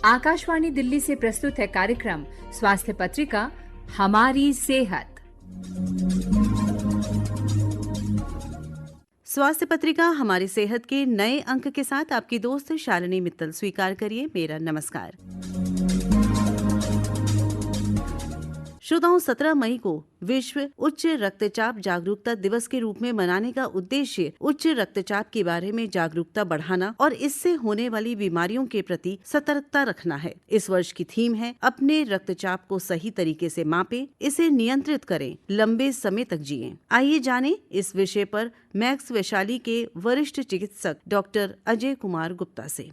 आकाशवाणी दिल्ली से प्रस्तुत है कार्यक्रम स्वास्थ्य पत्रिका हमारी सेहत। स्वास्थ्य पत्रिका हमारी सेहत के नए अंक के साथ आपकी दोस्त शालिनी मित्तल स्वीकार करिए मेरा नमस्कार। श्रोताओं, 17 मई को विश्व उच्च रक्तचाप जागरूकता दिवस के रूप में मनाने का उद्देश्य उच्च रक्तचाप के बारे में जागरूकता बढ़ाना और इससे होने वाली बीमारियों के प्रति सतर्कता रखना है। इस वर्ष की थीम है अपने रक्तचाप को सही तरीके से मापें, इसे नियंत्रित करें, लंबे समय तक जिएं। आइए जानें इस विषय पर मैक्स वैशाली के वरिष्ठ चिकित्सक डॉक्टर अजय कुमार गुप्ता से।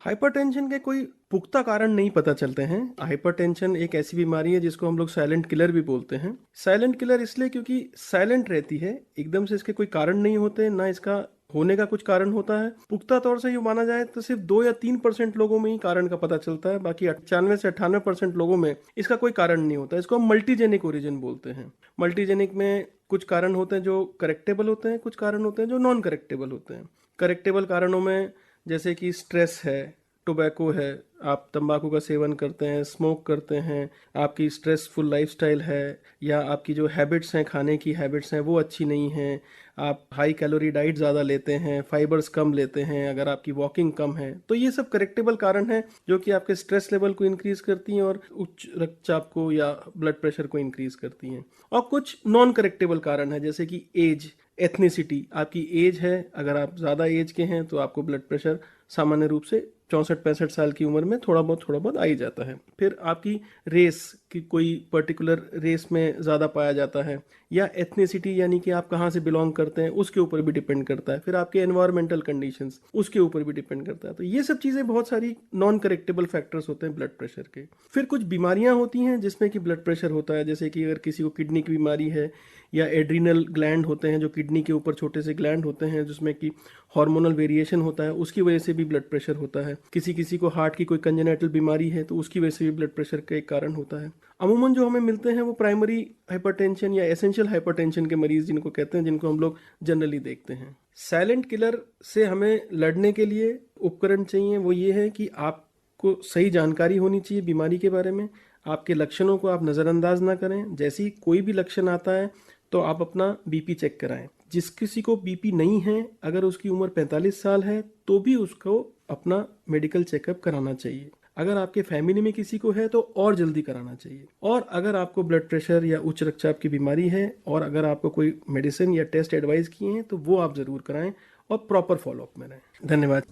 हाइपरटेंशन के कोई पुख्ता कारण नहीं पता चलते हैं। हाइपरटेंशन एक ऐसी बीमारी है जिसको हम लोग साइलेंट किलर भी बोलते हैं। साइलेंट किलर इसलिए क्योंकि साइलेंट रहती है, एकदम से इसके कोई कारण नहीं होते, ना इसका होने का कुछ कारण होता है। पुख्ता तौर से ये माना जाए तो सिर्फ 2 या 3% लोगों में ही कारण का पता चलता है, बाकी 95 से 98% लोगों में इसका कोई कारण नहीं होता। इसको हम मल्टीजेनिक ओरिजिन बोलते हैं। मल्टीजेनिक में कुछ कारण होते हैं जो करेक्टेबल होते हैं, कुछ कारण होते हैं जो नॉन करेक्टेबल होते हैं। करेक्टेबल कारणों में जैसे कि स्ट्रेस है, टोबैको है, आप तंबाकू का सेवन करते हैं, स्मोक करते हैं, आपकी स्ट्रेसफुल लाइफस्टाइल है, या आपकी जो हैबिट्स हैं, खाने की हैबिट्स हैं वो अच्छी नहीं हैं, आप हाई कैलोरी डाइट ज़्यादा लेते हैं, फाइबर्स कम लेते हैं, अगर आपकी वॉकिंग कम है, तो ये सब करेक्टेबल कारण हैं जो कि आपके स्ट्रेस लेवल को इंक्रीज करती हैं और उच्च रक्तचाप को या ब्लड प्रेशर को इंक्रीज करती हैं। और कुछ नॉन करेक्टेबल कारण है जैसे कि एज, एथनिसिटी, आपकी एज है, अगर आप ज़्यादा एज के हैं तो आपको ब्लड प्रेशर सामान्य रूप से 64-65 साल की उम्र में थोड़ा बहुत आ ही जाता है। फिर आपकी रेस की कोई पर्टिकुलर रेस में ज़्यादा पाया जाता है, या एथनिसिटी यानी कि आप कहाँ से बिलोंग करते हैं उसके ऊपर भी डिपेंड करता है। फिर आपके एनवायरमेंटल कंडीशंस उसके ऊपर भी डिपेंड करता है। तो ये सब चीज़ें बहुत सारी नॉन करेक्टेबल फैक्टर्स होते हैं ब्लड प्रेशर के। फिर कुछ बीमारियां होती हैं जिसमें कि ब्लड प्रेशर होता है, जैसे कि अगर किसी को किडनी की बीमारी है, या एड्रिनल ग्लैंड होते हैं जो किडनी के ऊपर छोटे से ग्लैंड होते हैं जिसमें कि हार्मोनल वेरिएशन होता है, उसकी वजह से भी ब्लड प्रेशर होता है। किसी को हार्ट की कोई कंजेनिटल बीमारी है तो उसकी वजह से भी ब्लड प्रेशर का एक कारण होता है। अमूमन जो हमें मिलते हैं वो प्राइमरी हाइपरटेंशन या एसेंशियल हाइपरटेंशन के मरीज जिनको कहते हैं, जिनको हम लोग जनरली देखते हैं। साइलेंट किलर से हमें लड़ने के लिए उपकरण चाहिए, वो ये है कि आपको सही जानकारी होनी चाहिए बीमारी के बारे में, आपके लक्षणों को आप नज़रअंदाज ना करें। जैसे ही कोई भी लक्षण आता है तो आप अपना बीपी चेक कराएं। जिस किसी को बीपी नहीं है, अगर उसकी उम्र 45 साल है तो भी उसको अपना मेडिकल चेकअप कराना चाहिए। अगर आपके फैमिली में किसी को है तो और जल्दी कराना चाहिए। और अगर आपको ब्लड प्रेशर या उच्च रक्तचाप की बीमारी है और अगर आपको कोई मेडिसिन या टेस्ट एडवाइस किए हैं तो वो आप जरूर कराएं और प्रॉपर फॉलोअप में रहें। धन्यवाद।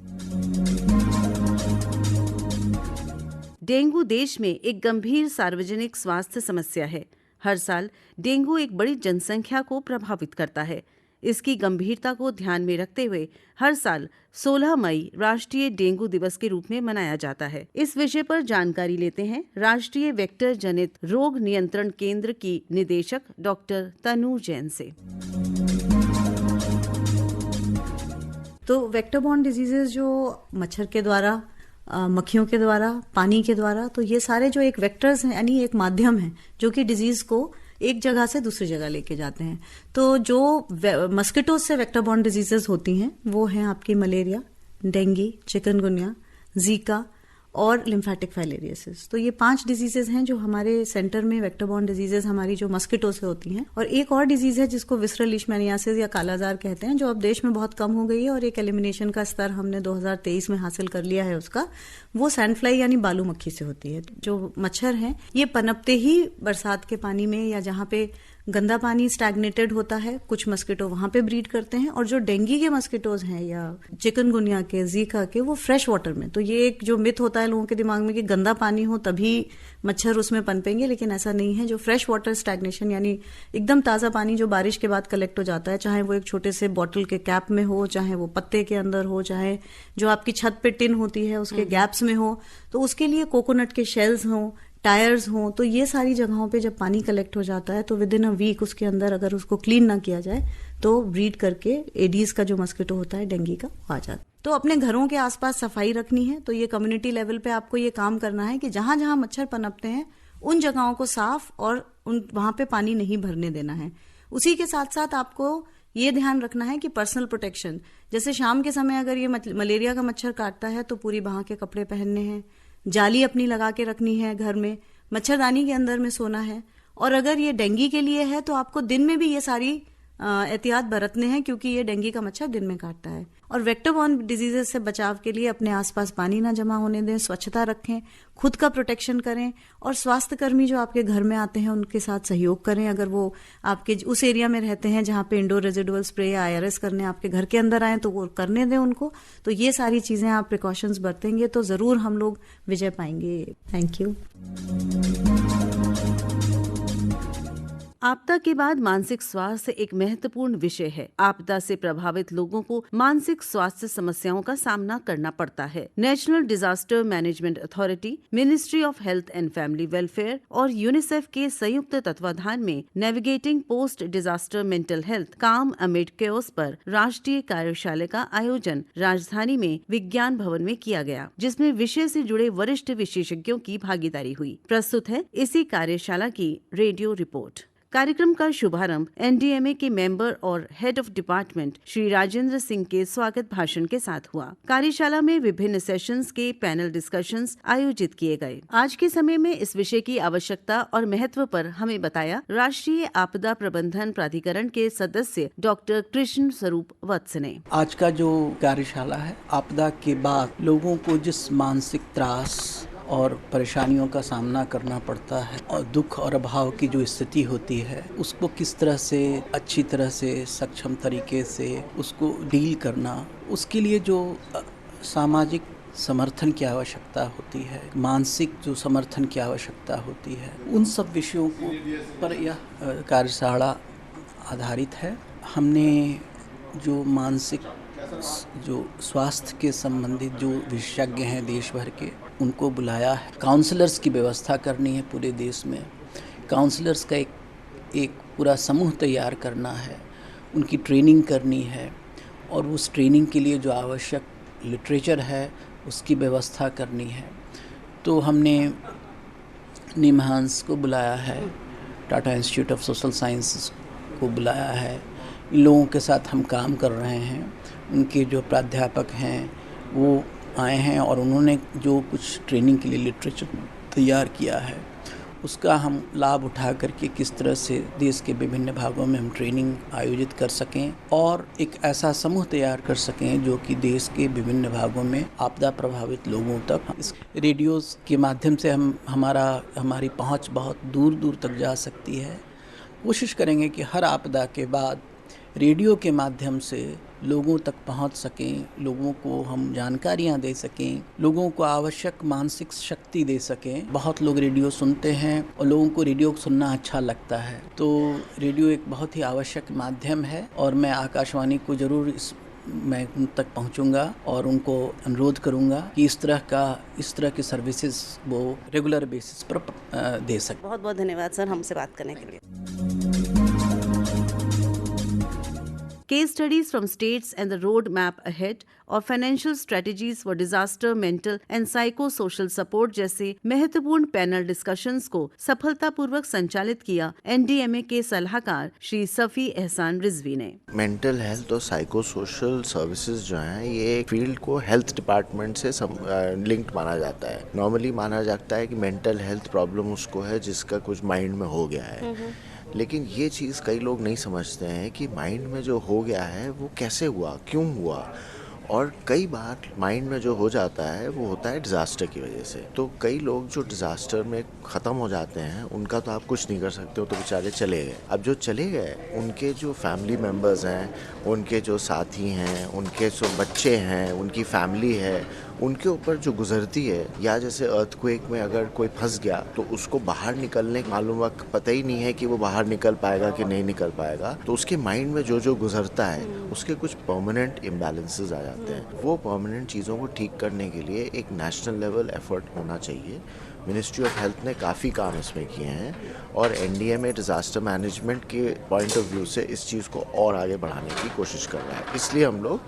डेंगू देश में एक गंभीर सार्वजनिक स्वास्थ्य समस्या है। हर साल डेंगू एक बड़ी जनसंख्या को प्रभावित करता है। इसकी गंभीरता को ध्यान में रखते हुए हर साल 16 मई राष्ट्रीय डेंगू दिवस के रूप में मनाया जाता है। इस विषय पर जानकारी लेते हैं राष्ट्रीय वेक्टर जनित रोग नियंत्रण केंद्र की निदेशक डॉक्टर तनु जैन से। तो वेक्टर बॉर्न डिजीजेज जो मच्छर के द्वारा, मक्खियों के द्वारा, पानी के द्वारा, तो ये सारे जो एक वेक्टर्स हैं यानी एक माध्यम है जो कि डिजीज को एक जगह से दूसरी जगह लेके जाते हैं। तो जो मस्किटोज से वेक्टर बॉर्न डिजीजेस होती हैं वो हैं आपकी मलेरिया, डेंगू, चिकनगुनिया, जीका और लिम्फेटिक फाइलेरियोसिस। तो ये 5 डिजीजेज हैं जो हमारे सेंटर में वेक्टर बॉर्न डिजीजेज हमारी जो मस्किटो से होती हैं। और एक और डिजीज है जिसको विसरल लीशमैनियासिस या कालाजार कहते हैं, जो अब देश में बहुत कम हो गई है और एक एलिमिनेशन का स्तर हमने 2023 में हासिल कर लिया है उसका। वो सैंड फ्लाई यानी बालू मक्खी से होती है। जो मच्छर हैं ये पनपते ही बरसात के पानी में या जहाँ पे गंदा पानी स्टैग्नेटेड होता है, कुछ मस्किटो वहां पे ब्रीड करते हैं। और जो डेंगू के मस्किटोज हैं या चिकनगुनिया के, जीका के, वो फ्रेश वाटर में। तो ये एक जो मिथ होता है लोगों के दिमाग में कि गंदा पानी हो तभी मच्छर उसमें पनपेंगे, लेकिन ऐसा नहीं है। जो फ्रेश वाटर स्टैग्नेशन यानी एकदम ताजा पानी जो बारिश के बाद कलेक्ट हो जाता है, चाहे वो एक छोटे से बॉटल के कैप में हो, चाहे वो पत्ते के अंदर हो, चाहे जो आपकी छत पे टिन होती है उसके गैप्स में हो, तो उसके लिए कोकोनट के शेल्स हों, टायर्स हों, तो ये सारी जगहों पे जब पानी कलेक्ट हो जाता है तो विद इन अ वीक उसके अंदर अगर उसको क्लीन ना किया जाए तो ब्रीड करके एडीज का जो मस्किटो होता है डेंगू का आ जाता है। तो अपने घरों के आसपास सफाई रखनी है। तो ये कम्युनिटी लेवल पे आपको ये काम करना है कि जहां जहां मच्छर पनपते हैं उन जगहों को साफ और वहां पे पानी नहीं भरने देना है। उसी के साथ साथ आपको ये ध्यान रखना है कि पर्सनल प्रोटेक्शन, जैसे शाम के समय अगर ये मलेरिया का मच्छर काटता है तो पूरी बांह के कपड़े पहनने हैं, जाली अपनी लगा के रखनी है, घर में मच्छरदानी के अंदर में सोना है। और अगर ये डेंगू के लिए है तो आपको दिन में भी ये सारी एहतियात बरतने हैं, क्योंकि ये डेंगू का मच्छर दिन में काटता है। और वेक्टर बॉर्न डिजीजेस से बचाव के लिए अपने आसपास पानी ना जमा होने दें, स्वच्छता रखें, खुद का प्रोटेक्शन करें, और स्वास्थ्य कर्मी जो आपके घर में आते हैं उनके साथ सहयोग करें। अगर वो आपके उस एरिया में रहते हैं जहाँ पे इंडोर रेजिडुअल स्प्रे या IRS करने आपके घर के अंदर आए तो वो करने दें उनको। तो ये सारी चीजें आप प्रिकॉशंस बरतेंगे तो जरूर हम लोग विजय पाएंगे। Thank you. आपदा के बाद मानसिक स्वास्थ्य एक महत्वपूर्ण विषय है। आपदा से प्रभावित लोगों को मानसिक स्वास्थ्य समस्याओं का सामना करना पड़ता है। National disaster management authority, ministry of health and family welfare और यूनिसेफ के संयुक्त तत्वाधान में navigating post disaster mental health काम अमिड केओस पर राष्ट्रीय कार्यशाला का आयोजन राजधानी में विज्ञान भवन में किया गया, जिसमें विषय से जुड़े वरिष्ठ विशेषज्ञों की भागीदारी हुई। प्रस्तुत है इसी कार्यशाला की रेडियो रिपोर्ट। कार्यक्रम का शुभारंभ NDMA के मेंबर और head of department Shri Rajendra Singh के स्वागत भाषण के साथ हुआ। कार्यशाला में विभिन्न सेशंस के पैनल डिस्कशंस आयोजित किए गए। आज के समय में इस विषय की आवश्यकता और महत्व पर हमें बताया राष्ट्रीय आपदा प्रबंधन प्राधिकरण के सदस्य डॉक्टर कृष्ण स्वरूप वत्स ने। आज का जो कार्यशाला है, आपदा के बाद लोगों को जिस मानसिक त्रास और परेशानियों का सामना करना पड़ता है और दुख और अभाव की जो स्थिति होती है, उसको किस तरह से अच्छी तरह से सक्षम तरीके से उसको डील करना, उसके लिए जो सामाजिक समर्थन की आवश्यकता होती है, मानसिक जो समर्थन की आवश्यकता होती है, उन सब विषयों को पर यह कार्यशाला आधारित है। हमने जो मानसिक जो स्वास्थ्य के संबंधित जो विशेषज्ञ हैं देश भर के, उनको बुलाया है। काउंसलर्स की व्यवस्था करनी है पूरे देश में। काउंसलर्स का एक पूरा समूह तैयार करना है, उनकी ट्रेनिंग करनी है और उस ट्रेनिंग के लिए जो आवश्यक लिटरेचर है उसकी व्यवस्था करनी है। तो हमने निमहांस को बुलाया है, Tata institute of social sciences को बुलाया है। इन लोगों के साथ हम काम कर रहे हैं। उनके जो प्राध्यापक हैं वो आए हैं और उन्होंने जो कुछ ट्रेनिंग के लिए लिटरेचर तैयार किया है उसका हम लाभ उठा करके किस तरह से देश के विभिन्न भागों में हम ट्रेनिंग आयोजित कर सकें और एक ऐसा समूह तैयार कर सकें जो कि देश के विभिन्न भागों में आपदा प्रभावित लोगों तक इस रेडियोज़ के माध्यम से हमारी पहुंच बहुत दूर दूर तक जा सकती है। कोशिश करेंगे कि हर आपदा के बाद रेडियो के माध्यम से लोगों तक पहुंच सकें, लोगों को हम जानकारियां दे सकें, लोगों को आवश्यक मानसिक शक्ति दे सकें। बहुत लोग रेडियो सुनते हैं और लोगों को रेडियो सुनना अच्छा लगता है, तो रेडियो एक बहुत ही आवश्यक माध्यम है और मैं आकाशवाणी को ज़रूर मैं उन तक पहुंचूंगा और उनको अनुरोध करूंगा कि इस तरह की सर्विसेज वो रेगुलर बेसिस पर दे सकें। बहुत बहुत धन्यवाद सर हमसे बात करने के लिए। Case studies from states and the road map ahead और financial strategies for disaster, mental and psychosocial support जैसे महत्वपूर्ण पैनल डिस्कशंस को सफलतापूर्वक संचालित किया NDMA के सलाहकार श्री सफी एहसान रिजवी ने। मेंटल हेल्थ और साइको सोशल सर्विसेज जो हैं ये फील्ड को हेल्थ डिपार्टमेंट से लिंक्ड माना जाता है। नॉर्मली माना जाता है कि मेंटल हेल्थ प्रॉब्लम उसको है जिसका कुछ माइंड में हो गया है, लेकिन ये चीज़ कई लोग नहीं समझते हैं कि माइंड में जो हो गया है वो कैसे हुआ, क्यों हुआ। और कई बार माइंड में जो हो जाता है वो होता है डिज़ास्टर की वजह से। तो कई लोग जो डिज़ास्टर में ख़त्म हो जाते हैं उनका तो आप कुछ नहीं कर सकते हो, तो बेचारे चले गए। अब जो चले गए उनके जो फैमिली मेम्बर्स हैं, उनके जो साथी हैं, उनके जो बच्चे हैं, उनकी फैमिली है, उनके ऊपर जो गुजरती है, या जैसे अर्थक्वेक में अगर कोई फंस गया तो उसको बाहर निकलने मालूम पता ही नहीं है कि वो बाहर निकल पाएगा कि नहीं निकल पाएगा, तो उसके माइंड में जो गुजरता है उसके कुछ परमानेंट इम्बैलेंसेस आ जाते हैं। वो परमानेंट चीज़ों को ठीक करने के लिए एक नेशनल लेवल एफर्ट होना चाहिए। मिनिस्ट्री ऑफ हेल्थ ने काफ़ी काम इसमें किए हैं और NDMA डिज़ास्टर मैनेजमेंट के पॉइंट ऑफ व्यू से इस चीज़ को और आगे बढ़ाने की कोशिश कर रहा है। इसलिए हम लोग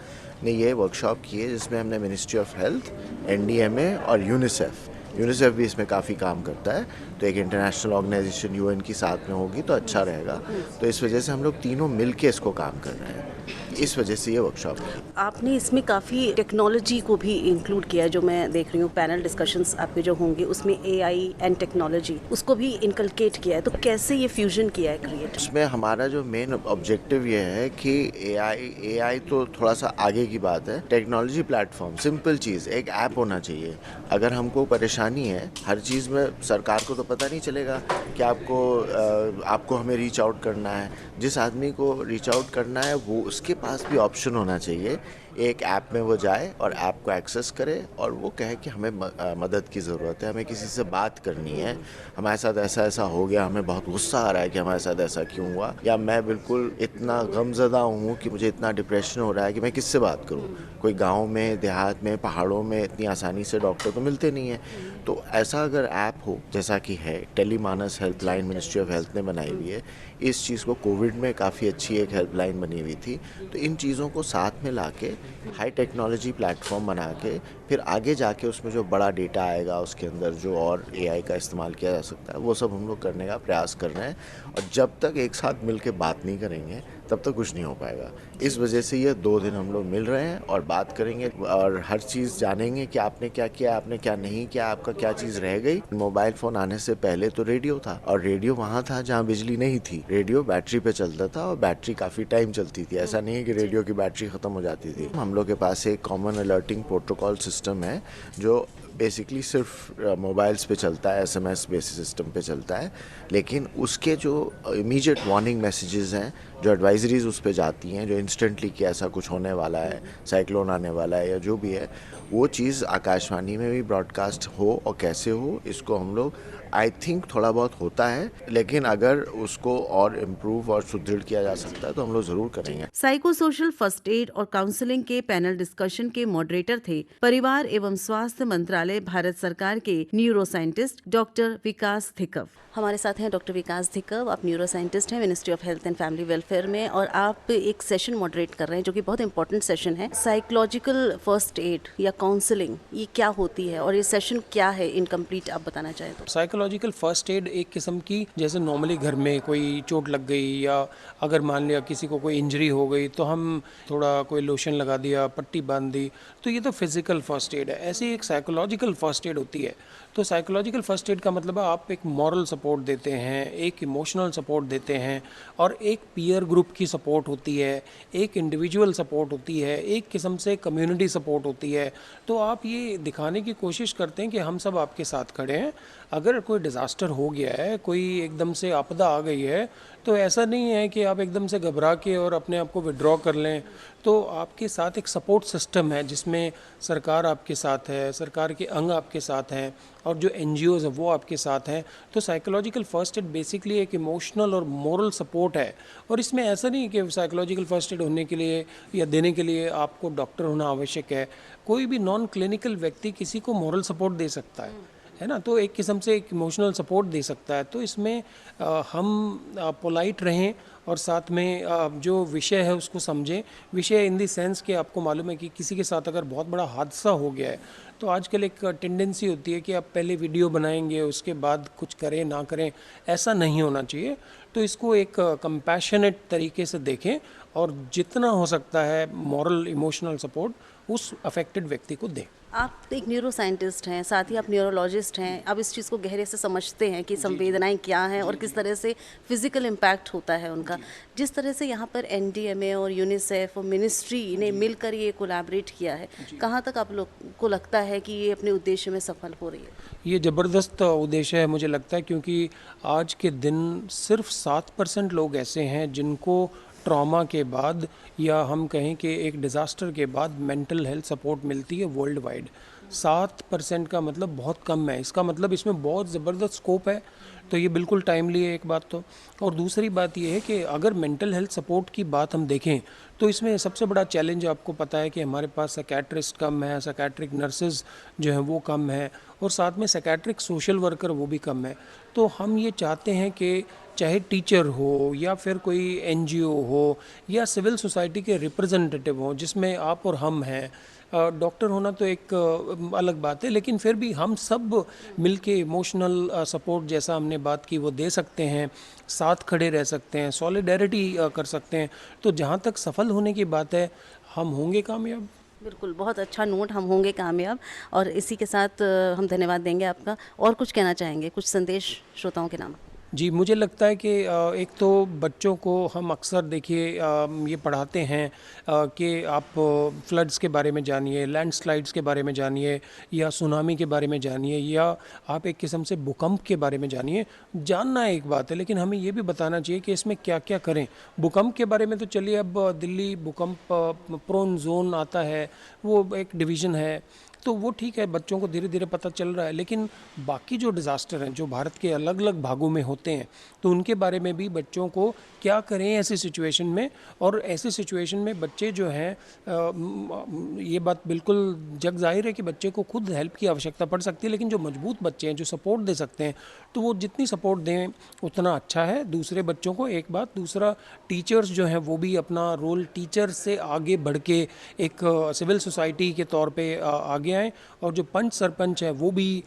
ने ये वर्कशॉप की है जिसमें हमने मिनिस्ट्री ऑफ हेल्थ, NDMA और यूनिसेफ यूनिसेफ भी इसमें काफ़ी काम करता है, तो एक इंटरनेशनल ऑर्गेनाइजेशन यूएन की साथ में होगी तो अच्छा रहेगा। तो इस वजह से हम लोग तीनों मिल के इसको काम कर रहे हैं, इस वजह से ये वर्कशॉप है। आपने इसमें काफ़ी टेक्नोलॉजी को भी इंक्लूड किया है, जो मैं देख रही हूँ पैनल डिस्कशंस आपके जो होंगे उसमें एआई एंड टेक्नोलॉजी उसको भी इनकलकेट किया है, तो कैसे ये फ्यूजन किया है क्रिएट? उसमें हमारा जो मेन ऑब्जेक्टिव ये है कि एआई तो थोड़ा सा आगे की बात है, टेक्नोलॉजी प्लेटफॉर्म सिंपल चीज़ एक ऐप होना चाहिए। अगर हमको परेशानी है हर चीज़ में, सरकार को तो पता नहीं चलेगा कि आपको हमें रीच आउट करना है, जिस आदमी को रीच आउट करना है वो उसके पास भी ऑप्शन होना चाहिए, एक ऐप में वो जाए और ऐप को एक्सेस करे और वो कहे कि हमें मदद की ज़रूरत है, हमें किसी से बात करनी है, हमारे साथ ऐसा ऐसा हो गया, हमें बहुत गुस्सा आ रहा है कि हमारे साथ ऐसा क्यों हुआ, या मैं बिल्कुल इतना गमज़दा हूँ कि मुझे इतना डिप्रेशन हो रहा है कि मैं किससे बात करूँ। कोई गाँव में, देहात में, पहाड़ों में इतनी आसानी से डॉक्टर तो मिलते नहीं हैं, तो ऐसा अगर ऐप हो जैसा कि है, Tele MANAS helpline ministry of health ने बनाई हुई है, इस चीज़ को कोविड में काफ़ी अच्छी एक हेल्पलाइन बनी हुई थी, तो इन चीज़ों को साथ में लाके हाई टेक्नोलॉजी प्लेटफॉर्म बना के फिर आगे जाके उसमें जो बड़ा डेटा आएगा उसके अंदर जो और एआई का इस्तेमाल किया जा सकता है वो सब हम लोग करने का प्रयास कर रहे हैं। और जब तक एक साथ मिल के बात नहीं करेंगे तब तक कुछ नहीं हो पाएगा। इस वजह से ये 2 दिन हम लोग मिल रहे हैं और बात करेंगे और हर चीज़ जानेंगे कि आपने क्या किया, आपने क्या नहीं किया, आपका क्या चीज़ रह गई। मोबाइल फ़ोन आने से पहले तो रेडियो था, और रेडियो वहाँ था जहाँ बिजली नहीं थी, रेडियो बैटरी पे चलता था और बैटरी काफ़ी टाइम चलती थी, ऐसा नहीं है कि रेडियो की बैटरी ख़त्म हो जाती थी। हम लोग के पास एक कॉमन अलर्टिंग प्रोटोकॉल सिस्टम है जो बेसिकली सिर्फ मोबाइल्स पे चलता है, एसएमएस बेसिस सिस्टम पे चलता है, लेकिन उसके जो इमीडिएट वार्निंग मैसेजेस हैं, जो एडवाइजरीज उस पे जाती हैं, जो इंस्टेंटली कि ऐसा कुछ होने वाला है, साइक्लोन आने वाला है या जो भी है, वो चीज़ आकाशवाणी में भी ब्रॉडकास्ट हो और कैसे हो, इसको हम लोग आई थिंक थोड़ा बहुत होता है, लेकिन अगर उसको और इम्प्रूव और सुदृढ़ किया जा सकता है तो हम लोग ज़रूर करेंगे। साइको सोशल फर्स्ट एड और काउंसलिंग के पैनल डिस्कशन के मॉडरेटर थे परिवार एवं स्वास्थ्य मंत्रालय भारत सरकार के न्यूरो साइंटिस्ट डॉक्टर विकास धिकव। हमारे साथ हैं डॉक्टर विकास धिकव, आप न्यूरो साइंटिस्ट हैं ministry of health and family welfare में, और आप एक सेशन मॉडरेट कर रहे हैं जो कि बहुत इंपॉर्टेंट सेशन है, साइकोलॉजिकल फर्स्ट एड या काउंसलिंग, ये क्या होती है और ये सेशन क्या है इनकम्प्लीट, आप बताना चाहें तो? साइकोलॉजिकल फर्स्ट एड एक किस्म की, जैसे नॉर्मली घर में कोई चोट लग गई या अगर मान लिया किसी को कोई इंजरी हो गई तो हम थोड़ा कोई लोशन लगा दिया, पट्टी बांध दी, तो ये तो फिजिकल फर्स्ट एड है। ऐसी एक साइकोलॉजिकल फर्स्ट एड होती है। तो साइकोलॉजिकल फर्स्ट एड का मतलब है आप एक मॉरल सपोर्ट देते हैं, एक इमोशनल सपोर्ट देते हैं, और एक पीयर ग्रुप की सपोर्ट होती है, एक इंडिविजुअल सपोर्ट होती है, एक किस्म से कम्युनिटी सपोर्ट होती है। तो आप ये दिखाने की कोशिश करते हैं कि हम सब आपके साथ खड़े हैं। अगर कोई डिज़ास्टर हो गया है, कोई एकदम से आपदा आ गई है, तो ऐसा नहीं है कि आप एकदम से घबरा के और अपने आप को विड्रॉ कर लें। तो आपके साथ एक सपोर्ट सिस्टम है जिसमें सरकार आपके साथ है, सरकार के अंग आपके साथ हैं, और जो एनजीओज़ हैं वो आपके साथ हैं। तो साइकोलॉजिकल फर्स्ट एड बेसिकली एक इमोशनल और मोरल सपोर्ट है। और इसमें ऐसा नहीं कि साइकोलॉजिकल फर्स्ट एड होने के लिए या देने के लिए आपको डॉक्टर होना आवश्यक है। कोई भी नॉन क्लिनिकल व्यक्ति किसी को मोरल सपोर्ट दे सकता है ना, तो एक किस्म से एक इमोशनल सपोर्ट दे सकता है। तो इसमें हम पोलाइट रहें और साथ में जो विषय है उसको समझें। विषय इन दी सेंस कि आपको मालूम है कि किसी के साथ अगर बहुत बड़ा हादसा हो गया है तो आजकल एक टेंडेंसी होती है कि आप पहले वीडियो बनाएंगे उसके बाद कुछ करें ना करें, ऐसा नहीं होना चाहिए। तो इसको एक कंपैशनेट तरीके से देखें और जितना हो सकता है मॉरल इमोशनल सपोर्ट उस अफेक्टेड व्यक्ति को दें। आप एक न्यूरो साइंटिस्ट हैं, साथ ही आप न्यूरोलॉजिस्ट हैं, आप इस चीज़ को गहरे से समझते हैं कि संवेदनाएं क्या हैं और किस तरह से फिजिकल इम्पैक्ट होता है उनका। जिस तरह से यहाँ पर एनडीएमए और यूनिसेफ और मिनिस्ट्री ने मिलकर ये कोलैबोरेट किया है, कहाँ तक आप लोग को लगता है कि ये अपने उद्देश्य में सफल हो रही है? ये ज़बरदस्त उद्देश्य है मुझे लगता है, क्योंकि आज के दिन सिर्फ 7% लोग ऐसे हैं जिनको ट्रॉमा के बाद या हम कहें कि एक डिज़ास्टर के बाद मेंटल हेल्थ सपोर्ट मिलती है वर्ल्ड वाइड। 7% का मतलब बहुत कम है। इसका मतलब इसमें बहुत ज़बरदस्त स्कोप है। तो ये बिल्कुल टाइमली है एक बात तो। और दूसरी बात ये है कि अगर मेंटल हेल्थ सपोर्ट की बात हम देखें तो इसमें सबसे बड़ा चैलेंज आपको पता है कि हमारे पास साइकेट्रिस्ट कम है, साइकेट्रिक नर्सेज जो हैं वो कम है, और साथ में साइकेट्रिक सोशल वर्कर वो भी कम है। तो हम ये चाहते हैं कि चाहे टीचर हो या फिर कोई एनजीओ हो या सिविल सोसाइटी के रिप्रेजेंटेटिव हो, जिसमें आप और हम हैं, डॉक्टर होना तो एक अलग बात है, लेकिन फिर भी हम सब मिलके इमोशनल सपोर्ट जैसा हमने बात की वो दे सकते हैं, साथ खड़े रह सकते हैं, सॉलिडेरिटी कर सकते हैं। तो जहाँ तक सफल होने की बात है, हम होंगे कामयाब। बिल्कुल, बहुत अच्छा नोट, हम होंगे कामयाब। और इसी के साथ हम धन्यवाद देंगे आपका। और कुछ कहना चाहेंगे, कुछ संदेश श्रोताओं के नाम? जी, मुझे लगता है कि एक तो बच्चों को हम अक्सर देखिए ये पढ़ाते हैं कि आप फ्लड्स के बारे में जानिए, लैंडस्लाइड्स के बारे में जानिए, या सुनामी के बारे में जानिए, या आप एक किस्म से भूकंप के बारे में जानिए। जानना एक बात है, लेकिन हमें ये भी बताना चाहिए कि इसमें क्या क्या करें। भूकंप के बारे में तो चलिए, अब दिल्ली भूकंप प्रोन जोन आता है, वो एक डिवीज़न है, तो वो ठीक है, बच्चों को धीरे धीरे पता चल रहा है। लेकिन बाकी जो डिज़ास्टर हैं जो भारत के अलग अलग भागों में होते हैं, तो उनके बारे में भी बच्चों को क्या करें ऐसी सिचुएशन में। और ऐसी सिचुएशन में बच्चे जो हैं, ये बात बिल्कुल जग जाहिर है कि बच्चे को खुद हेल्प की आवश्यकता पड़ सकती है, लेकिन जो मजबूत बच्चे हैं जो सपोर्ट दे सकते हैं, तो वो जितनी सपोर्ट दें उतना अच्छा है दूसरे बच्चों को। एक बात, दूसरा, टीचर्स जो हैं वो भी अपना रोल टीचर से आगे बढ़ के एक सिविल सोसाइटी के तौर पे आगे आएँ, और जो पंच सरपंच है वो भी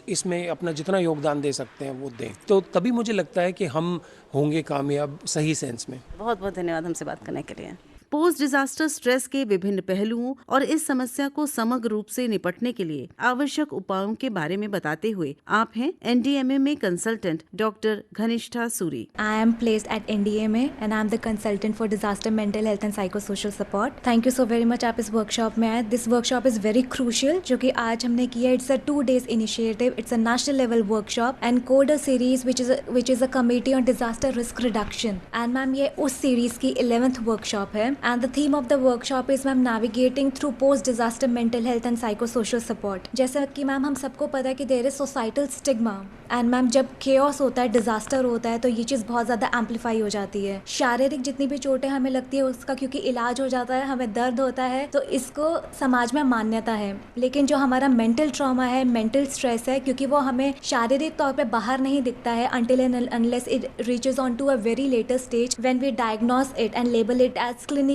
इसमें अपना जितना योगदान दे सकते हैं वो दें। तो तभी मुझे लगता है कि हम होंगे कामयाब सही सेंस में। बहुत बहुत धन्यवाद हमसे बात करने के लिए। पोस्ट डिजास्टर स्ट्रेस के विभिन्न पहलुओं और इस समस्या को समग्र रूप से निपटने के लिए आवश्यक उपायों के बारे में बताते हुए आप हैं NDMA में consultant doctor Ghanishtha Suri. I am placed at NDMA and I am the consultant for disaster mental health and psychosocial support. Thank you so very much आप इस वर्कशॉप में आए। This workshop is very crucial, जो कि आज हमने किया। It's a 2 days initiative. It's a national level workshop and CODA series which is a committee on disaster risk reduction. And ma'am ये उस सीरीज की 11th वर्कशॉप है। And the theme of the workshop is ma'am navigating through post disaster mental health and psychosocial support. जैसा कि ma'am हम सबको पता है कि there is societal stigma and ma'am जब chaos होता है, disaster होता है, तो ये चीज़ बहुत ज़्यादा amplify हो जाती है। शारीरिक जितनी भी चोटें हमें लगती है उसका क्योंकि इलाज हो जाता है, हमें दर्द होता है, तो इसको समाज में मान्यता है। लेकिन जो हमारा मेंटल ट्रॉमा है, मेंटल स्ट्रेस है, क्योंकि वो हमें शारीरिक तौर पे बाहर नहीं दिखता है until and unless it reaches on to a very later stage when we diagnose it and label it as clinical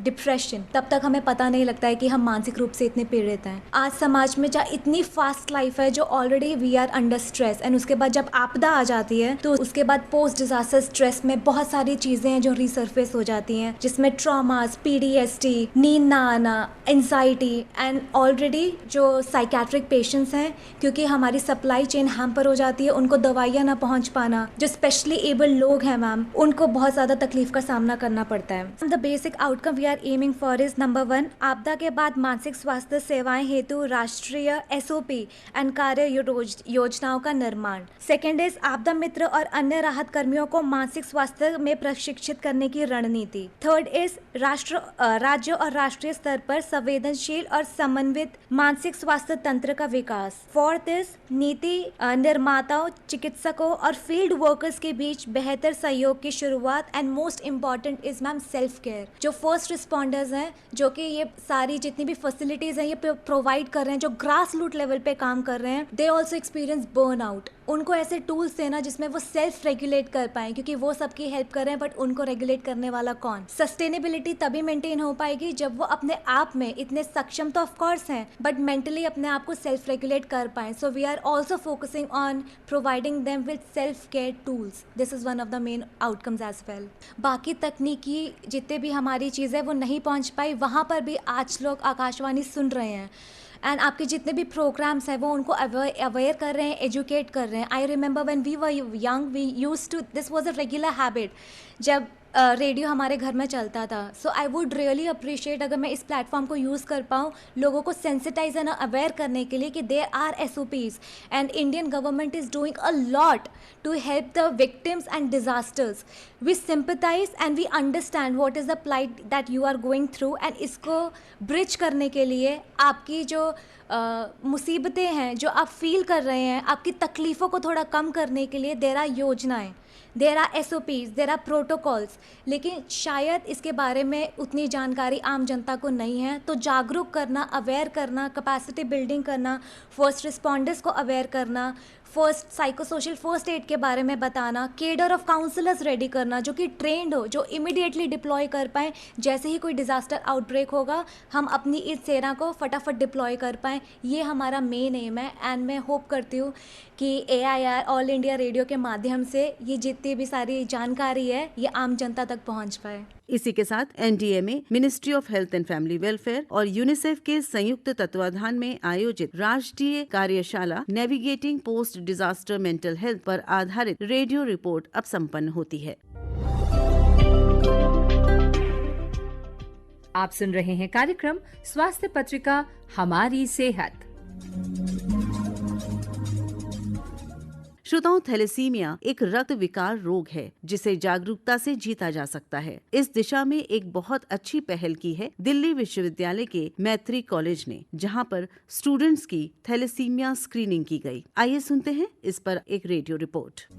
depression, तब तक हमें पता नहीं लगता है कि हम मानसिक रूप से इतने पीड़ित हैं। आज समाज में जहाँ इतनी फास्ट लाइफ है, जो already we are under stress, and उसके बाद जब आपदा आ जाती है तो उसके बाद पोस्ट डिजास्टर स्ट्रेस में बहुत सारी चीजें हैं जो रिसर्फेस हो जाती हैं, जिसमें ट्रॉमास, PTSD, नींद ना आना, एंजाइटी, एंड ऑलरेडी जो साइकेट्रिक पेशेंट्स हैं, क्योंकि हमारी सप्लाई चेन हैम्पर हो जाती है, उनको दवाइयाँ ना पहुँच पाना, जो स्पेशली एबल लोग हैं मैम, उनको बहुत ज़्यादा तकलीफ का सामना करना पड़ता है। The basic outcome we are aiming for is number 1, आपदा के बाद मानसिक स्वास्थ्य सेवाएं हेतु राष्ट्रीय SOP एंड कार्य योजनाओं का निर्माण। सेकेंड इज आपदा मित्र और अन्य राहत कर्मियों को मानसिक स्वास्थ्य में प्रशिक्षित करने की रणनीति। थर्ड इज राज्य और राष्ट्रीय स्तर पर संवेदनशील और समन्वित मानसिक स्वास्थ्य तंत्र का विकास। फोर्थ इज नीति निर्माताओं, चिकित्सकों और फील्ड वर्कर्स के बीच बेहतर सहयोग की शुरुआत। And most important is ma'am self care. जो फर्स्ट रिस्पॉन्डर्स हैं, जो कि ये सारी जितनी भी फैसिलिटीज हैं ये प्रोवाइड कर रहे हैं, जो ग्रास रूट लेवल पे काम कर रहे हैं, they also experience burn out. उनको ऐसे टूल्स देना जिसमें वो सेल्फ रेगुलेट कर पाएं, क्योंकि वो सबकी हेल्प कर रहे हैं, बट उनको रेगुलेट करने वाला कौन? सस्टेनेबिलिटी तभी मेंटेन हो पाएगी जब वो अपने आप में इतने सक्षम तो ऑफ कोर्स हैं, बट मेंटली अपने आप को सेल्फ रेगुलेट कर पाएं। So we are also focusing on providing them with self care tools. This is one of the main outcomes as well. बाकी तकनीकी जितने भी हमारी चीज़ें वो नहीं पहुंच पाई, वहाँ पर भी आज लोग आकाशवाणी सुन रहे हैं, एंड आपके जितने भी प्रोग्राम्स हैं वो उनको अवेयर कर रहे हैं, एजुकेट कर रहे हैं। I remember when we were young we used to, this was a regular habit, जब रेडियो हमारे घर में चलता था। So I would really appreciate अगर मैं इस प्लेटफॉर्म को यूज़ कर पाऊँ लोगों को सेंसिटाइज एंड अवेयर करने के लिए कि there are SOPs and Indian government is doing a lot to help the victims and disasters. We sympathize and we understand what is the plight that you are going through, and इसको bridge करने के लिए आपकी जो मुसीबतें हैं जो आप फील कर रहे हैं, आपकी तकलीफ़ों को थोड़ा कम करने के लिए देर आर योजनाएं, there are SOPs, there are protocols, लेकिन शायद इसके बारे में उतनी जानकारी आम जनता को नहीं है। तो जागरूक करना, अवेयर करना, कैपेसिटी बिल्डिंग करना, फर्स्ट रिस्पॉन्डर्स को अवेयर करना, first psycho social first aid के बारे में बताना, केडर ऑफ काउंसलर्स रेडी करना जो कि ट्रेंड हो, जो इमिडिएटली डिप्लॉय कर पाएँ, जैसे ही कोई डिज़ास्टर आउटब्रेक होगा हम अपनी इस सेना को फटाफट डिप्लॉय कर पाएँ, ये हमारा मेन एम है। एंड मैं होप करती हूँ कि AIR ऑल इंडिया रेडियो के माध्यम से ये जितनी भी सारी जानकारी है ये आम जनता तक पहुँच पाए। इसी के साथ NDMA, ministry of health and family welfare और यूनिसेफ के संयुक्त तत्वाधान में आयोजित राष्ट्रीय कार्यशाला navigating post disaster mental health पर आधारित रेडियो रिपोर्ट अब संपन्न होती है। आप सुन रहे हैं कार्यक्रम स्वास्थ्य पत्रिका हमारी सेहत। श्रोताओं, थैलेसीमिया एक रक्त विकार रोग है जिसे जागरूकता से जीता जा सकता है। इस दिशा में एक बहुत अच्छी पहल की है दिल्ली विश्वविद्यालय के मैत्री कॉलेज ने, जहां पर स्टूडेंट्स की थैलेसीमिया स्क्रीनिंग की गई। आइए सुनते हैं इस पर एक रेडियो रिपोर्ट।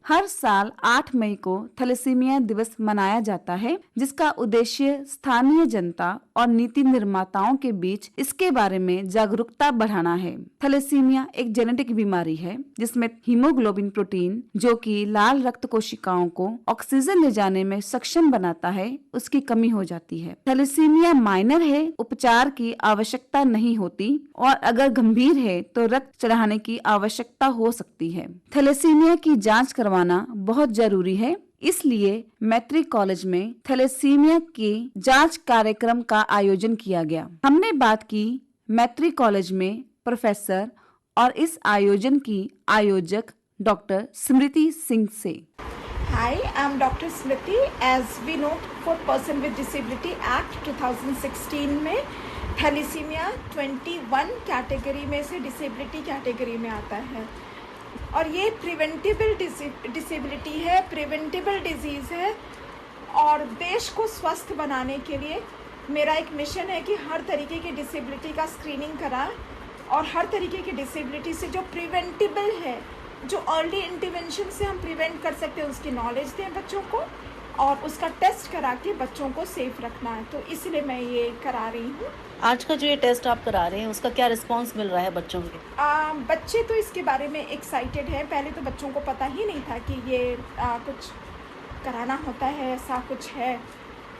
हर साल 8 मई को थैलेसीमिया दिवस मनाया जाता है, जिसका उद्देश्य स्थानीय जनता और नीति निर्माताओं के बीच इसके बारे में जागरूकता बढ़ाना है। थैलेसीमिया एक जेनेटिक बीमारी है जिसमें हीमोग्लोबिन प्रोटीन, जो कि लाल रक्त कोशिकाओं को ऑक्सीजन ले जाने में सक्षम बनाता है, उसकी कमी हो जाती है। थैलेसीमिया माइनर है, उपचार की आवश्यकता नहीं होती और अगर गंभीर है तो रक्त चढ़ाने की आवश्यकता हो सकती है। थैलेसीमिया की जांच करवाना बहुत जरूरी है, इसलिए मैत्री कॉलेज में थैलेसीमिया की जांच कार्यक्रम का आयोजन किया गया। हमने बात की मैत्री कॉलेज में प्रोफेसर और इस आयोजन की आयोजक डॉक्टर स्मृति सिंह से। Hi, I'm Dr. Smriti. As we know, for Person with Disability Act 2016 में थैलेसीमिया 21 कैटेगरी में से डिसेबिलिटी कैटेगरी में आता है और ये प्रिवेंटेबल डिसेबिलिटी है, प्रिवेंटेबल डिजीज़ है। और देश को स्वस्थ बनाने के लिए मेरा एक मिशन है कि हर तरीके की डिसेबिलिटी का स्क्रीनिंग कराएं और हर तरीके की डिसेबिलिटी से जो प्रिवेंटेबल है, जो अर्ली इंटरवेंशन से हम प्रिवेंट कर सकते हैं, उसकी नॉलेज दें बच्चों को और उसका टेस्ट करा के बच्चों को सेफ रखना है। तो इसलिए मैं ये करा रही हूँ। आज का जो ये टेस्ट आप करा रहे हैं उसका क्या रिस्पांस मिल रहा है बच्चों के? बच्चे तो इसके बारे में एक्साइटेड हैं। पहले तो बच्चों को पता ही नहीं था कि ये कुछ कराना होता है, ऐसा कुछ है।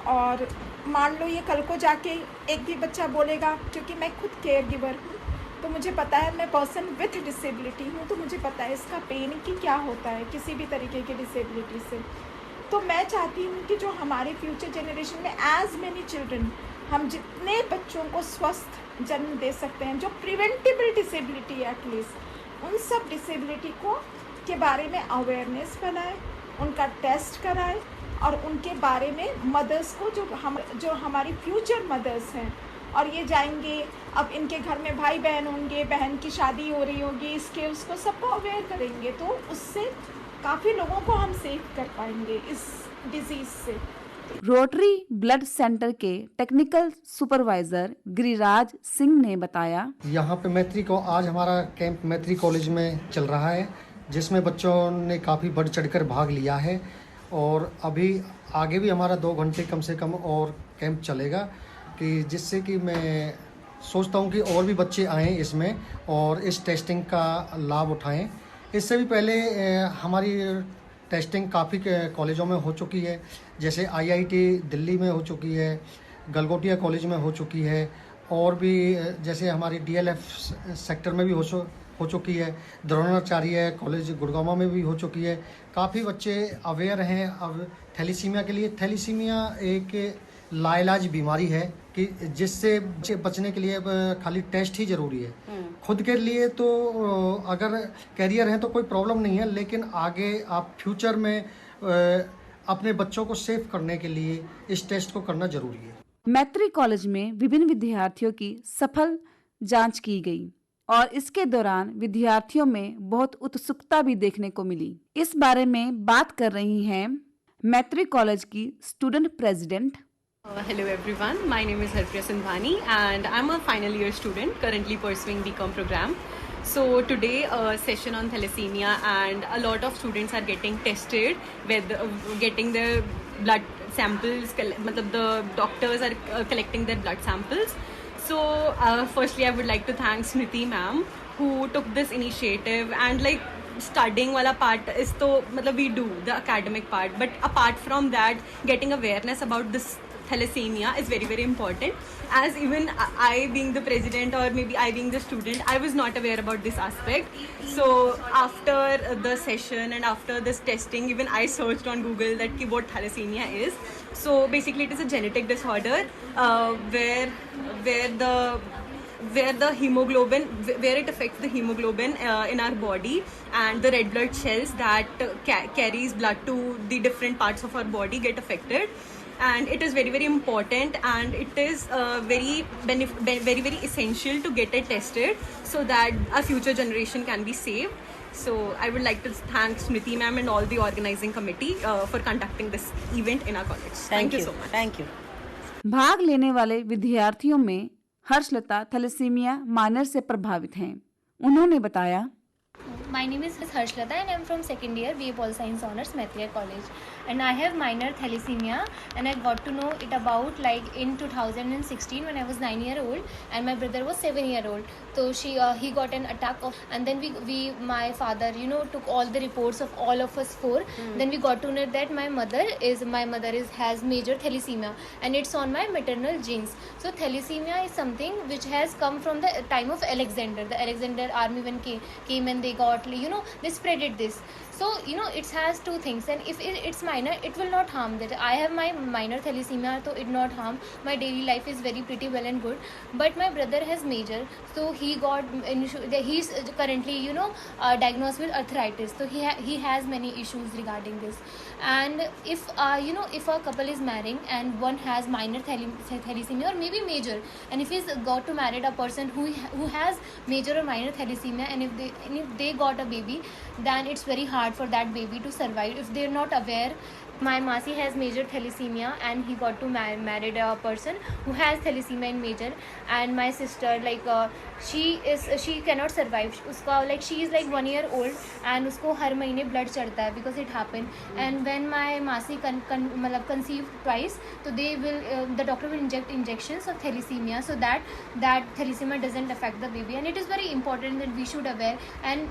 और मान लो ये कल को जाके एक भी बच्चा बोलेगा, क्योंकि मैं खुद केयर गिवर हूँ तो मुझे पता है, मैं पर्सन विथ डिसेबिलिटी हूँ तो मुझे पता है इसका पेन कि क्या होता है किसी भी तरीके की डिसेबिलिटी से। तो मैं चाहती हूँ कि जो हमारे फ्यूचर जनरेशन में एज मेनी चिल्ड्रन, हम जितने बच्चों को स्वस्थ जन्म दे सकते हैं, जो प्रिवेंटेबल डिसेबिलिटी है एटलीस्ट, उन सब डिसेबिलिटी को के बारे में अवेयरनेस फैलाएं, उनका टेस्ट कराएं और उनके बारे में मदर्स को, जो हमारी फ्यूचर मदर्स हैं, और ये जाएंगे, अब इनके घर में भाई बहन होंगे, बहन की शादी हो रही होगी, इसके उसको सबको अवेयर करेंगे तो उससे काफ़ी लोगों को हम सेव कर पाएंगे इस डिजीज़ से। रोटरी ब्लड सेंटर के टेक्निकल सुपरवाइजर गिरिराज सिंह ने बताया, यहाँ पे मैत्री को आज हमारा कैंप मैत्री कॉलेज में चल रहा है, जिसमें बच्चों ने काफ़ी बढ़ चढ़कर भाग लिया है और अभी आगे भी हमारा 2 घंटे कम से कम और कैंप चलेगा, कि जिससे कि मैं सोचता हूँ कि और भी बच्चे आएँ इसमें और इस टेस्टिंग का लाभ उठाएं। इससे भी पहले हमारी टेस्टिंग काफ़ी कॉलेजों में हो चुकी है, जैसे IIT दिल्ली में हो चुकी है, गलगोटिया कॉलेज में हो चुकी है और भी जैसे हमारी DLF सेक्टर में भी हो चुकी है, द्रोणाचार्य कॉलेज गुड़गांव में भी हो चुकी है। काफ़ी बच्चे अवेयर हैं अब थैलेसीमिया के लिए। थैलेसीमिया एक लाइलाज बीमारी है कि जिससे बचने के लिए खाली टेस्ट ही ज़रूरी है। खुद के लिए तो अगर कैरियर है तो कोई प्रॉब्लम नहीं है, लेकिन आगे आप फ्यूचर में अपने बच्चों को सेव करने के लिए इस टेस्ट को करना जरूरी है। मैत्री कॉलेज में विभिन्न विद्यार्थियों की सफल जांच की गई और इसके दौरान विद्यार्थियों में बहुत उत्सुकता भी देखने को मिली। इस बारे में बात कर रही हैं मैत्री कॉलेज की student president Hello everyone, my name is Harpriya Sindhani and I'm a final year student currently pursuing BCom program. So today a session on thalassemia and a lot of students are getting tested with getting their blood samples, matlab the doctors are collecting their blood samples. So firstly I would like to thank Smriti ma'am who took this initiative and like studying wala part is to matlab we do the academic part, but apart from that getting awareness about this thalassemia is very very important, as even I being the president or maybe I being the student, I was not aware about this aspect. So after the session and after this testing, even I searched on Google that what thalassemia is. So basically it is a genetic disorder where the hemoglobin, where it affects the hemoglobin in our body, and the red blood cells that carries blood to the different parts of our body get affected. And it is very very important, and it is very very essential to get it tested so that our future generation can be saved. So I would like to thank Smriti ma'am and all the organizing committee for conducting this event in our college. Thank you so much. Thank you. भाग लेने वाले विद्यार्थियों में Harshlata thalassaemia minor से प्रभावित हैं। उन्होंने बताया, My name is Harshlata and I am from second year BA Pol Science Honors Maitreya College, and I have minor thalassemia, and I got to know it about like in 2016 when I was 9-year old and my brother was 7-year old. So he got an attack of, and then we my father took all the reports of all of us four. Then we got to know that my mother has major thalassemia and it's on my maternal genes. So thalassemia is something which has come from the time of Alexander. The Alexander army when came and they got they spreaded this. So it has two things, and if it's minor, it will not harm. That I have my minor thalassemia, so it not harm. My daily life is very pretty well and good. But my brother has major, so he got he's currently diagnosed with arthritis. So he has many issues regarding this. And if if a couple is marrying and one has minor thalassemia or maybe major, and if he's got to marry a person who has major or minor thalassemia, and if they got a baby, then it's very hard for that baby to survive if they're not aware. My Masi has major thalassemia and he got to married a person who has thalassemia in major, and my sister she cannot survive. Uska she is like 1 year old and usko har mahine blood chadta hai because it happened. And when my Masi conceived twice, so they will the doctor will inject injections of thalassemia so that thalassemia doesn't affect the baby. And it is very important that we should aware, and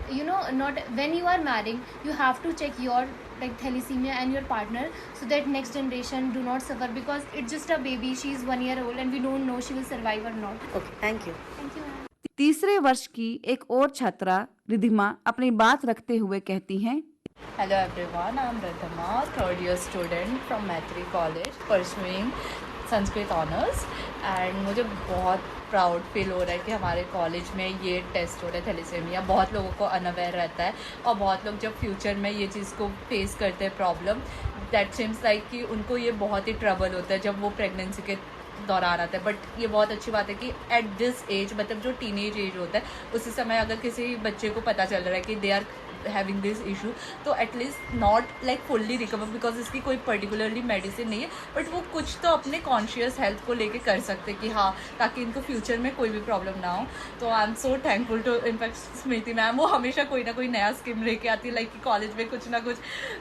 not when you are marrying, you have to check your thalassemia and your partner so that next generation do not suffer, because it's just a baby. She is 1 year old and we don't know she will survive or not. Okay, thank you. Thank you, ma'am. तीसरे वर्ष की एक और छात्रा रिधिमा अपनी बात रखते हुए कहती हैं, Hello everyone, I am Riddhima, third year student from Maitri College pursuing Sanskrit honours. And मुझे बहुत प्राउड फील हो रहा है कि हमारे कॉलेज में ये टेस्ट हो रहा है थैलेसेमिया. बहुत लोगों को अनअवेयर रहता है और बहुत लोग जब फ्यूचर में ये चीज़ को फेस करते हैं प्रॉब्लम, दैट सीम्स लाइक कि उनको ये बहुत ही ट्रबल होता है जब वो प्रेगनेंसी के दौरान आता है. बट ये बहुत अच्छी बात है कि एट दिस एज, मतलब जो टीनेज एज होता है उसी समय अगर किसी बच्चे को पता चल रहा है कि they are having this issue, तो at least not like fully recover because इसकी कोई पर्टिकुलरली मेडिसिन नहीं है, बट वो कुछ तो अपने कॉन्शियस हेल्थ को लेके कर सकते कि हाँ, ताकि इनको फ्यूचर में कोई भी प्रॉब्लम ना हो. तो I am so thankful to in fact Smriti ma'am. वो हमेशा कोई ना कोई नया स्कीम लेके आती है, लाइक कि कॉलेज में कुछ ना कुछ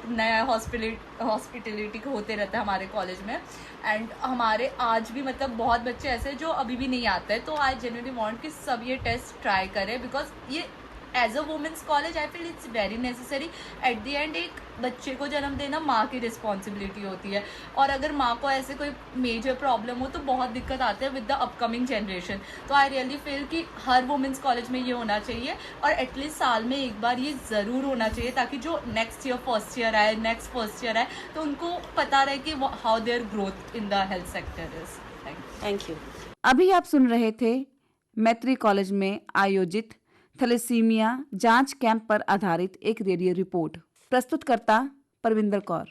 नया हॉस्पिटलिटी होते रहता है हमारे कॉलेज में. एंड हमारे आज भी मतलब बहुत बच्चे ऐसे जो अभी भी नहीं आते हैं. तो आई जेन्युइनली वांट कि सब ये टेस्ट ट्राई करें बिकॉज ये as a women's college I feel it's very necessary. At the end एक बच्चे को जन्म देना माँ की रिस्पॉन्सिबिलिटी होती है, और अगर माँ को ऐसे कोई मेजर प्रॉब्लम हो तो बहुत दिक्कत आती है विद द अपकमिंग जनरेशन. तो आई रियली फील कि हर वुमेंस कॉलेज में ये होना चाहिए, और एटलीस्ट साल में एक बार ये ज़रूर होना चाहिए ताकि जो नेक्स्ट ईयर फर्स्ट ईयर आए, नेक्स्ट फर्स्ट ईयर आए, तो उनको पता रहे कि how their growth in the health sector is. Thank you. अभी आप सुन रहे थे मैत्री कॉलेज में आयोजित थैलेसीमिया जांच कैंप पर आधारित एक रेडियो रिपोर्ट. प्रस्तुतकर्ता परविंदर कौर.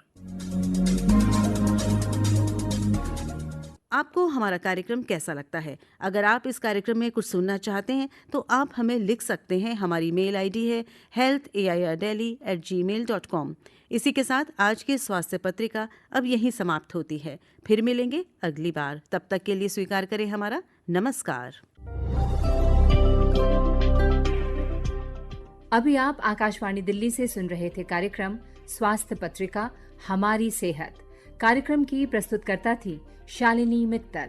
आपको हमारा कार्यक्रम कैसा लगता है? अगर आप इस कार्यक्रम में कुछ सुनना चाहते हैं तो आप हमें लिख सकते हैं। हमारी मेल आईडी है healthairdelhi@gmail.com। इसी के साथ आज की स्वास्थ्य पत्रिका अब यहीं समाप्त होती है। फिर मिलेंगे अगली बार। तब तक के लिए स्वीकार करें हमारा नमस्कार। अभी आप आकाशवाणी दिल्ली से सुन रहे थे कार्यक्रम स्वास्थ्य पत्रिका हमारी सेहत। कार्यक्रम की प्रस्तुतकर्ता थी शालिनी मित्तल।